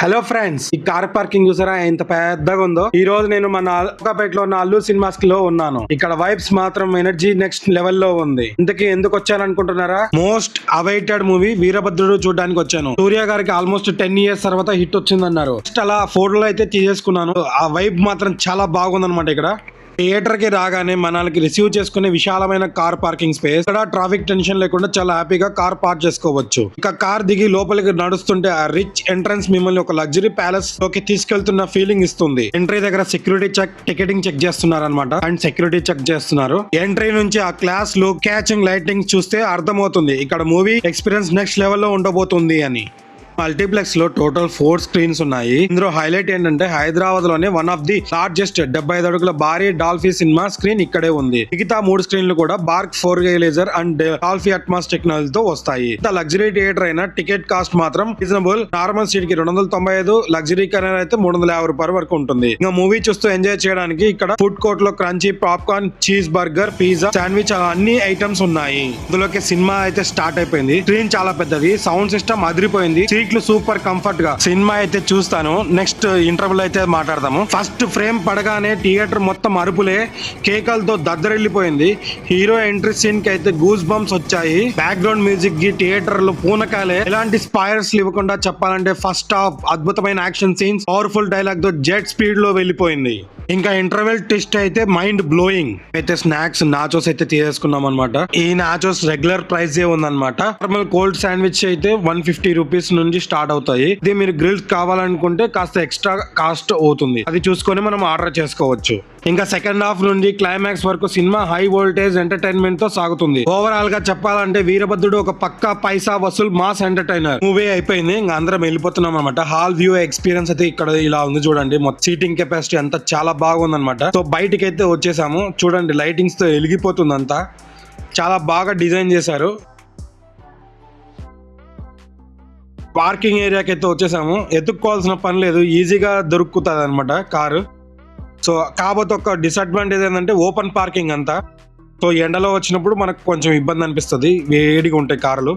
Hello friends, ఈ car parking చూసారా ఎంత పెద్దగా ఉందో. ఈ రోజు నేను మన అల్కాపేటలో ఉన్న అల్లు సినిమాస్ లో ఉన్నాను. ఇక్కడ వైబ్స్ మాత్రం ఎనర్జీ నెక్స్ట్ లెవెల్ లో ఉంది. ఇంతకీ ఎందుకు వచ్చాను అనుకుంటున్నారా? మోస్ట్ అవైటెడ్ మూవీ వీరభద్రుడు చూడడానికి వచ్చాను. సూర్య గారికి ఆల్మోస్ట్ 10 years తర్వాత హిట్ వచ్చిందన్నారు. అలా ఫోటోలు అయితే తీసేసుకున్నాను. ఆ వైబ్ మాత్రం చాలా బాగుందన్నమాట. ఇక్కడ థియేటర్ కి రాగానే మనల్ని రిసీవ్ చేసుకునే విశాలమైన కార్ పార్కింగ్ స్పేస్. ఇక్కడ ట్రాఫిక్ టెన్షన్ లేకుండా చాలా హ్యాపీగా కార్ పార్క్ చేసుకోవచ్చు. ఇక కార్ దిగి లోపలికి నడుస్తుంటే ఆ రిచ్ ఎంట్రన్స్ మిమ్మల్ని ఒక లగ్జరీ ప్యాలెస్ లోకి తీసుకెళ్తున్న ఫీలింగ్ ఇస్తుంది. ఎంట్రీ దగ్గర సెక్యూరిటీ చెక్, టికెటింగ్ చెక్ చేస్తున్నారు అనమాట. అండ్ సెక్యూరిటీ చెక్ చేస్తున్నారు. ఎంట్రీ నుంచి ఆ క్లాస్ లో క్యాచింగ్ లైటింగ్ చూస్తే అర్థమవుతుంది ఇక్కడ మూవీ ఎక్స్పీరియన్స్ నెక్స్ట్ లెవెల్ లో ఉండబోతుంది అని. మల్టీప్లెక్స్ లో టోటల్ 4 స్క్రీన్స్ ఉన్నాయి. ఇందులో హైలైట్ ఏంటంటే హైదరాబాద్ లోనే వన్ ఆఫ్ ది లార్జెస్ట్ 75 అడుగుల భారీ డాల్ఫీ సినిమా స్క్రీన్ ఇక్కడే ఉంది. మిగతా 3 స్క్రీన్లు కూడా BARC 4K laser and Dolby Atmos టెక్నాలజీతో వస్తాయి. ఇంత లగ్జరీ థియేటర్ అయినా టికెట్ కాస్ట్ మాత్రం రీజనబుల్. నార్మల్ సీట్ కి 295, లగ్జరీ కనర్ అయితే 350 రూపాయల వరకు ఉంటుంది. ఇంకా మూవీ చూస్తూ ఎంజాయ్ చేయడానికి ఇక్కడ ఫుడ్ కోర్ట్ లో crunchy popcorn, cheese burger, pizza, sandwich అన్ని ఐటమ్స్ ఉన్నాయి. ఇందులోకి సినిమా అయితే స్టార్ట్ అయిపోయింది. స్క్రీన్ చాలా పెద్దది, సౌండ్ సిస్టమ్ అదిరిపోయింది, సీట్లు సూపర్ కంఫర్ట్ గా. సినిమా అయితే చూస్తాను, నెక్స్ట్ ఇంటర్వెల్ అయితే మాట్లాడదాము. ఫస్ట్ ఫ్రేమ్ పడగానే థియేటర్ మొత్తం అరుపులే, కేకలతో దద్దరెళ్ళిపోయింది. హీరో ఎంట్రీ సీన్ కి అయితే గూస్ బంప్స్ వచ్చాయి. బ్యాక్గ్రౌండ్ మ్యూజిక్ కి థియేటర్ లో పూనకాలే. ఎలాంటి స్పాయర్స్ ఇవ్వకుండా చెప్పాలంటే ఫస్ట్ హాఫ్ అద్భుతమైన యాక్షన్ సీన్స్, పవర్ఫుల్ డైలాగ్ తో జెట్ స్పీడ్ లో వెళ్ళిపోయింది. ఇంకా ఇంటర్వెల్ ట్విస్ట్ అయితే మైండ్ బ్లోయింగ్. అయితే స్నాక్స్ నాచోస్ అయితే తీసేసుకున్నాం అనమాట. ఈ నాచోస్ రెగ్యులర్ ప్రైస్ ఉందన్నమాట. నార్మల్ కోల్డ్ శాండ్విచ్ అయితే 150 రూపీస్ నుంచి స్టార్ట్ అవుతాయి. ఇది మీరు గ్రిల్స్ కావాలనుకుంటే కాస్త ఎక్స్ట్రా కాస్ట్ అవుతుంది. అది చూసుకొని మనం ఆర్డర్ చేసుకోవచ్చు. ఇంకా సెకండ్ హాఫ్ నుండి క్లైమాక్స్ వరకు సినిమా హై వోల్టేజ్ ఎంటర్టైన్మెంట్ తో సాగుతుంది. ఓవరాల్ గా చెప్పాలంటే వీరభద్రుడు ఒక పక్కా పైసా వసూల్ మాస్ ఎంటర్టైనర్ మూవీ అయిపోయింది. ఇంకా అందరం వెళ్ళిపోతున్నాం అనమాట. హాల్ వ్యూ ఎక్స్పీరియన్స్ అయితే ఇక్కడ ఇలా ఉంది చూడండి. మొత్తం సీటింగ్ కెపాసిటీ అంతా చాలా బాగుందన్నమాట. సో బయటికి అయితే వచ్చేసాము. చూడండి లైటింగ్స్ తో వెలిగిపోతుంది అంతా. చాలా బాగా డిజైన్ చేశారు. పార్కింగ్ ఏరియాకి అయితే వచ్చేసాము. ఎత్తుక్కోవాల్సిన పని లేదు, ఈజీగా దొరుకుతుంది అనమాట కారు. సో కాకపోతే ఒక డిసడ్వాంటేజ్ ఏంటంటే ఓపెన్ పార్కింగ్ అంతా. సో ఎండలో వచ్చినప్పుడు మనకు కొంచెం ఇబ్బంది అనిపిస్తుంది, వేడిగా ఉంటాయి కార్లు.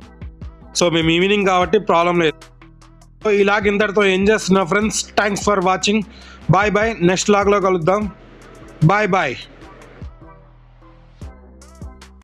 సో మేము ఈవినింగ్ కాబట్టి ప్రాబ్లం లేదు. సో ఇలాగ ఇంతటితో ఏం చేస్తున్నా friends. Thanks for watching. Bye bye. Next log లో కలుద్దాం. Bye bye.